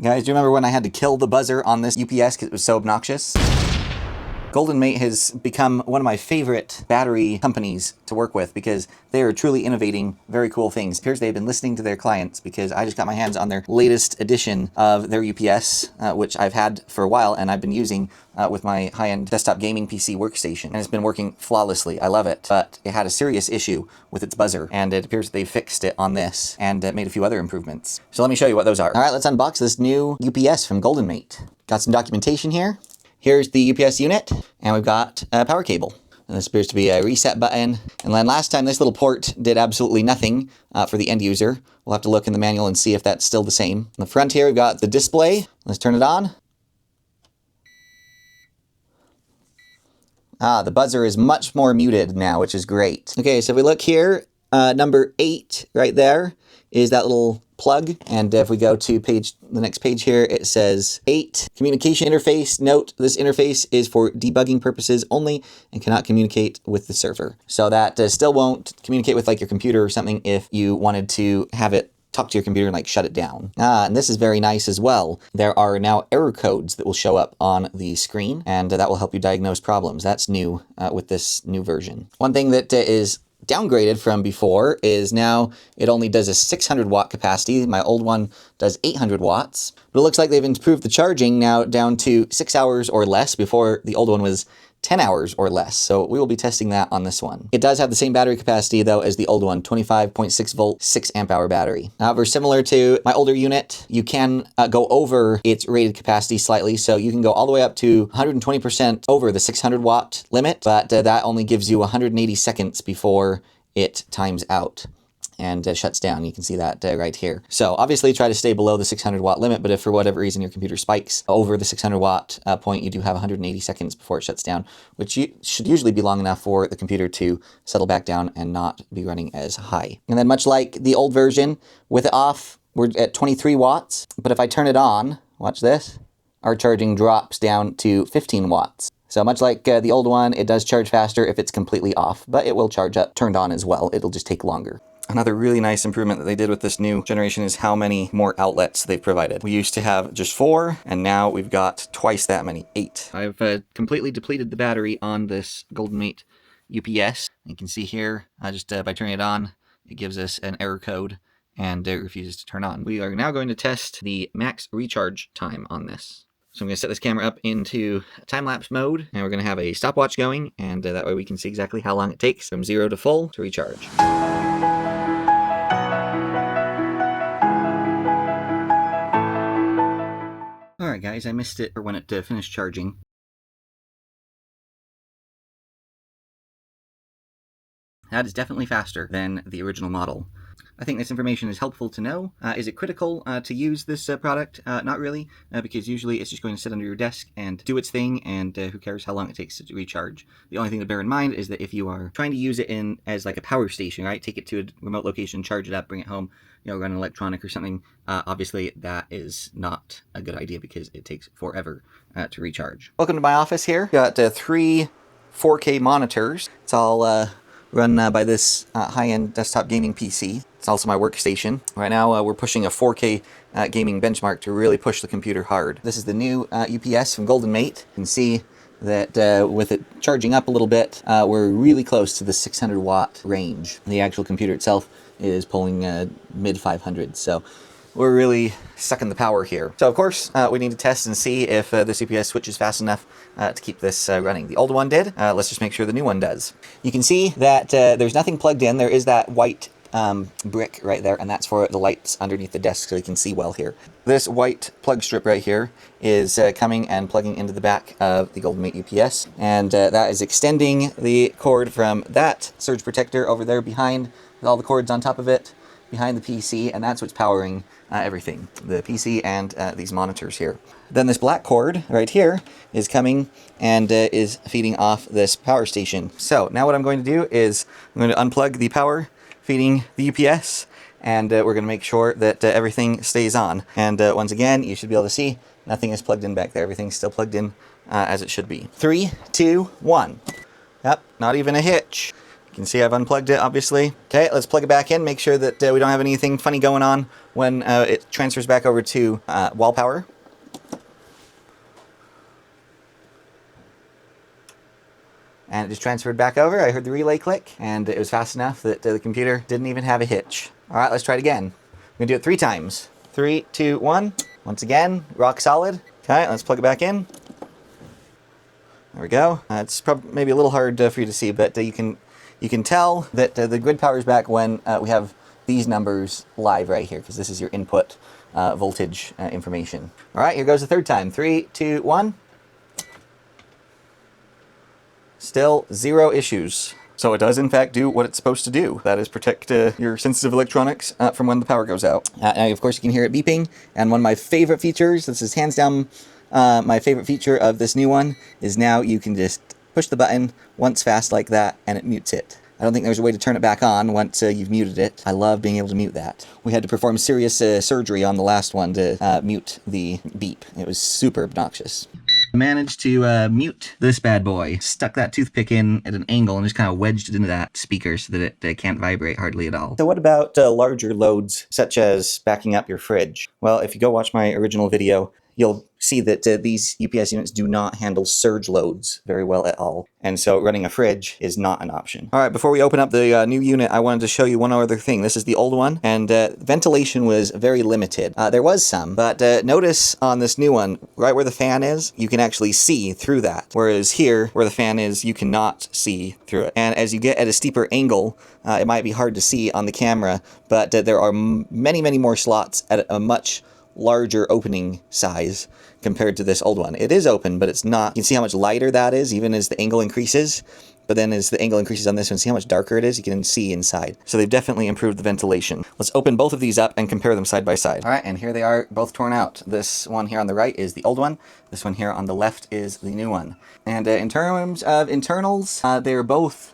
Guys, do you remember when I had to kill the buzzer on this UPS because it was so obnoxious? Goldenmate has become one of my favorite battery companies to work with because they are truly innovating very cool things. It appears they've been listening to their clients because I just got my hands on their latest edition of their UPS, which I've had for a while and I've been using with my high-end desktop gaming PC workstation. And it's been working flawlessly. I love it. But it had a serious issue with its buzzer, and it appears they fixed it on this and made a few other improvements. So let me show you what those are. All right, let's unbox this new UPS from Goldenmate. Got some documentation here. Here's the UPS unit, and we've got a power cable. And this appears to be a reset button. And then last time, this little port did absolutely nothing for the end user. We'll have to look in the manual and see if that's still the same. On the front here, we've got the display. Let's turn it on. The buzzer is much more muted now, which is great. Okay, so if we look here, number 8 right there is that little plug. And if we go to the next page here, it says 8, communication interface. Note, this interface is for debugging purposes only and cannot communicate with the server. So that still won't communicate with like your computer or something if you wanted to have it talk to your computer and like shut it down. And this is very nice as well. There are now error codes that will show up on the screen, and that will help you diagnose problems. That's new with this new version. One thing that is downgraded from before is now it only does a 600 watt capacity. My old one does 800 watts. But it looks like they've improved the charging now down to 6 hours or less. Before, the old one was 10 hours or less. So we will be testing that on this one. It does have the same battery capacity though as the old one, 25.6 volt, 6 amp hour battery. However, similar to my older unit, you can go over its rated capacity slightly. So you can go all the way up to 120% over the 600 watt limit, but that only gives you 180 seconds before it times out and shuts down. You can see that right here. So obviously try to stay below the 600 watt limit, but if for whatever reason your computer spikes over the 600 watt point, you do have 180 seconds before it shuts down, which should usually be long enough for the computer to settle back down and not be running as high. And then much like the old version, with it off, we're at 23 watts, but if I turn it on, watch this, our charging drops down to 15 watts. So much like the old one, it does charge faster if it's completely off, but it will charge up turned on as well. It'll just take longer. Another really nice improvement that they did with this new generation is how many more outlets they've provided. We used to have just 4, and now we've got twice that many, 8. I've completely depleted the battery on this Goldenmate UPS. You can see here, just by turning it on, it gives us an error code, and it refuses to turn on. We are now going to test the max recharge time on this. So I'm going to set this camera up into time-lapse mode, and we're going to have a stopwatch going, and that way we can see exactly how long it takes from 0 to full to recharge. Alright guys, I missed it when it finished charging. That is definitely faster than the original model. I think this information is helpful to know. Is it critical to use this product? Not really, because usually it's just going to sit under your desk and do its thing, and who cares how long it takes to recharge. The only thing to bear in mind is that if you are trying to use it as like a power station, right? Take it to a remote location, charge it up, bring it home, run an electronic or something, obviously that is not a good idea because it takes forever to recharge. Welcome to my office here. Got 3 4K monitors. It's all run by this high-end desktop gaming PC. It's also my workstation. Right now we're pushing a 4K gaming benchmark to really push the computer hard. This is the new UPS from Goldenmate. You can see that with it charging up a little bit, we're really close to the 600 watt range. The actual computer itself is pulling mid 500s, so we're really sucking the power here. So of course, we need to test and see if this UPS switches fast enough to keep this running. The old one did. Let's just make sure the new one does. You can see that there's nothing plugged in. There is that white brick right there, and that's for the lights underneath the desk so you can see well here. This white plug strip right here is coming and plugging into the back of the Goldenmate UPS, and that is extending the cord from that surge protector over there behind with all the cords on top of it behind the PC, and that's what's powering everything, the PC and these monitors here. Then this black cord right here is coming and is feeding off this power station. So now what I'm going to do is I'm going to unplug the power feeding the UPS, and we're going to make sure that everything stays on. And once again, you should be able to see nothing is plugged in back there. Everything's still plugged in as it should be. 3, 2, 1. Yep, not even a hitch. You can see I've unplugged it, obviously. Okay, let's plug it back in, make sure that we don't have anything funny going on when it transfers back over to wall power. And it just transferred back over. I heard the relay click, and it was fast enough that the computer didn't even have a hitch. All right, let's try it again. I'm gonna do it 3 times. 3, 2, 1. Once again, rock solid. Okay, let's plug it back in. There we go. It's probably maybe a little hard for you to see, but you can tell that the grid power is back when we have these numbers live right here, because this is your input voltage information. All right, here goes the 3rd time. 3, 2, 1. Still 0 issues. So it does in fact do what it's supposed to do. That is protect your sensitive electronics from when the power goes out. Now of course you can hear it beeping, and one of my favorite features, this is hands down my favorite feature of this new one, is now you can just push the button once fast like that and it mutes it. I don't think there's a way to turn it back on once you've muted it. I love being able to mute that. We had to perform serious surgery on the last one to mute the beep. It was super obnoxious. Managed to mute this bad boy. Stuck that toothpick in at an angle and just kind of wedged it into that speaker so that it can't vibrate hardly at all. So what about larger loads, such as backing up your fridge? Well, if you go watch my original video, you'll see that these UPS units do not handle surge loads very well at all. And so running a fridge is not an option. All right, before we open up the new unit, I wanted to show you one other thing. This is the old one, and ventilation was very limited. There was some, but notice on this new one, right where the fan is, you can actually see through that. Whereas here, where the fan is, you cannot see through it. And as you get at a steeper angle, it might be hard to see on the camera, but there are many, many more slots at a much larger opening size compared to this old one. It is open, but it's not. You can see how much lighter that is, even as the angle increases. But then as the angle increases on this one, see how much darker it is? You can see inside. So they've definitely improved the ventilation. Let's open both of these up and compare them side by side. All right, and here they are, both torn out. This one here on the right is the old one. This one here on the left is the new one. And in terms of internals, they're both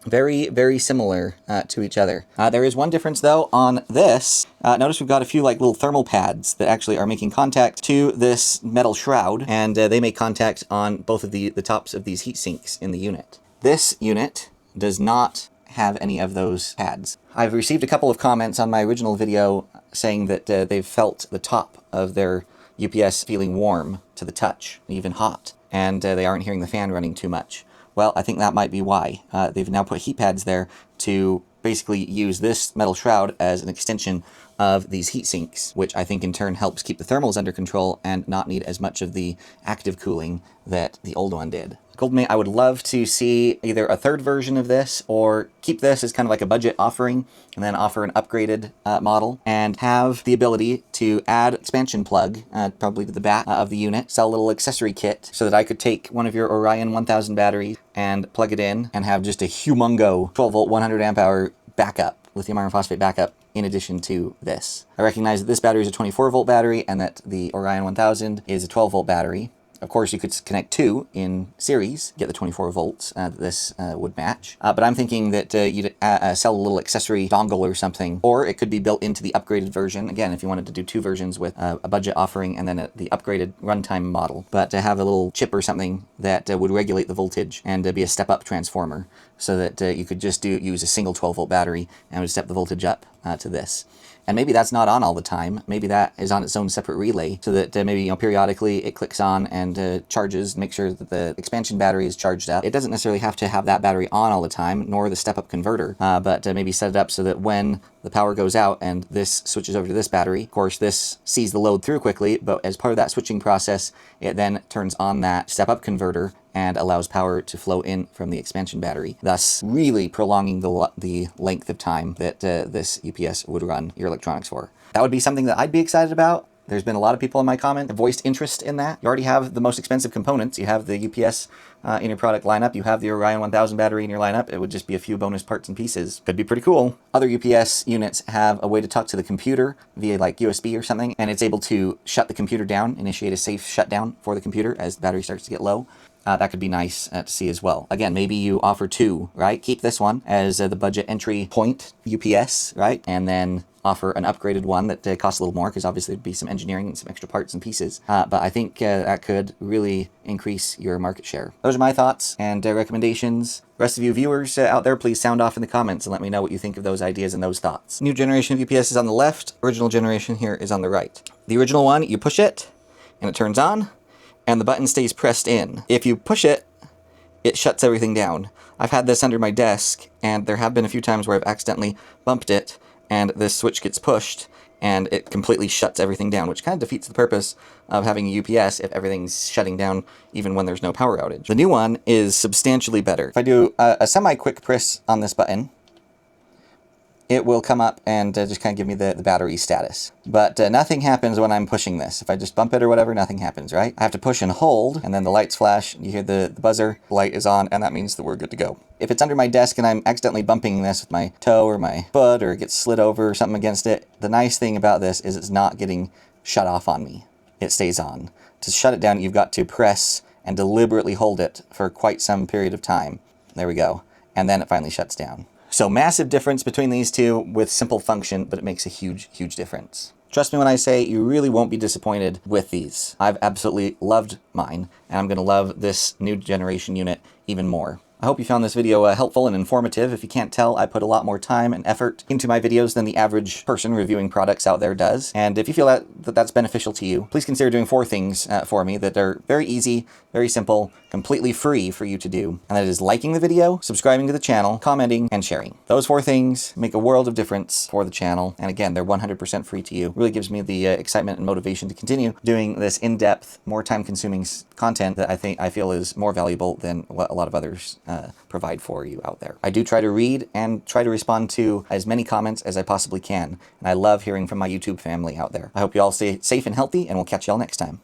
very, very similar to each other. There is one difference though on this. Notice we've got a few like little thermal pads that actually are making contact to this metal shroud, and they make contact on both of the tops of these heat sinks in the unit. This unit does not have any of those pads. I've received a couple of comments on my original video saying that they've felt the top of their UPS feeling warm to the touch, even hot, and they aren't hearing the fan running too much. Well, I think that might be why. They've now put heat pads there to basically use this metal shroud as an extension of these heat sinks, which I think in turn helps keep the thermals under control and not need as much of the active cooling that the old one did. Goldenmate, I would love to see either a 3rd version of this or keep this as kind of like a budget offering and then offer an upgraded model and have the ability to add expansion plug probably to the back of the unit, sell a little accessory kit so that I could take one of your Orion 1000 batteries and plug it in and have just a humongo 12 volt 100 amp hour backup, lithium iron phosphate backup, in addition to this. I recognize that this battery is a 24 volt battery and that the Orion 1000 is a 12 volt battery. Of course, you could connect 2 in series, get the 24 volts that this would match. But I'm thinking that you'd sell a little accessory dongle or something, or it could be built into the upgraded version. Again, if you wanted to do 2 versions with a budget offering and then the upgraded runtime model, but to have a little chip or something that would regulate the voltage and be a step-up transformer so that you could just use a single 12 volt battery and would step the voltage up to this. And maybe that's not on all the time. Maybe that is on its own separate relay so that maybe periodically it clicks on and charges, make sure that the expansion battery is charged up. It doesn't necessarily have to have that battery on all the time, nor the step-up converter, but maybe set it up so that when the power goes out and this switches over to this battery, of course this sees the load through quickly, but as part of that switching process, it then turns on that step-up converter and allows power to flow in from the expansion battery, thus really prolonging the length of time that this UPS would run your electronics for. That would be something that I'd be excited about. There's been a lot of people in my comment that voiced interest in that. You already have the most expensive components. You have the UPS in your product lineup. You have the Orion 1000 battery in your lineup. It would just be a few bonus parts and pieces. Could be pretty cool. Other UPS units have a way to talk to the computer via like USB or something, and it's able to shut the computer down, initiate a safe shutdown for the computer as the battery starts to get low. that could be nice to see as well. Again, maybe you offer two, right? Keep this one as the budget entry point UPS, right? And then offer an upgraded one that costs a little more, because obviously there'd be some engineering and some extra parts and pieces. But I think that could really increase your market share. Those are my thoughts and recommendations. The rest of you viewers out there, please sound off in the comments and let me know what you think of those ideas and those thoughts. New generation of UPS is on the left. Original generation here is on the right. The original one, you push it and it turns on and the button stays pressed in. If you push it, it shuts everything down. I've had this under my desk and there have been a few times where I've accidentally bumped it and this switch gets pushed and it completely shuts everything down, which kind of defeats the purpose of having a UPS if everything's shutting down even when there's no power outage. The new one is substantially better. If I do a semi-quick press on this button, it will come up and just kind of give me the battery status. But nothing happens when I'm pushing this. If I just bump it or whatever, nothing happens, right? I have to push and hold, and then the lights flash, you hear the buzzer, the light is on, and that means that we're good to go. If it's under my desk and I'm accidentally bumping this with my toe or my foot, or it gets slid over or something against it, the nice thing about this is it's not getting shut off on me. It stays on. To shut it down, you've got to press and deliberately hold it for quite some period of time. There we go. And then it finally shuts down. So massive difference between these two with simple function, but it makes a huge, huge difference. Trust me when I say you really won't be disappointed with these. I've absolutely loved mine, and I'm going to love this new generation unit even more. I hope you found this video helpful and informative. If you can't tell, I put a lot more time and effort into my videos than the average person reviewing products out there does. And if you feel that's beneficial to you, please consider doing 4 things for me that are very easy, very simple, completely free for you to do. And that is liking the video, subscribing to the channel, commenting, and sharing. Those 4 things make a world of difference for the channel. And again, they're 100% free to you. It really gives me the excitement and motivation to continue doing this in-depth, more time-consuming content that I feel is more valuable than what a lot of others provide for you out there. I do try to read and try to respond to as many comments as I possibly can, and I love hearing from my YouTube family out there. I hope you all stay safe and healthy, and we'll catch you all next time.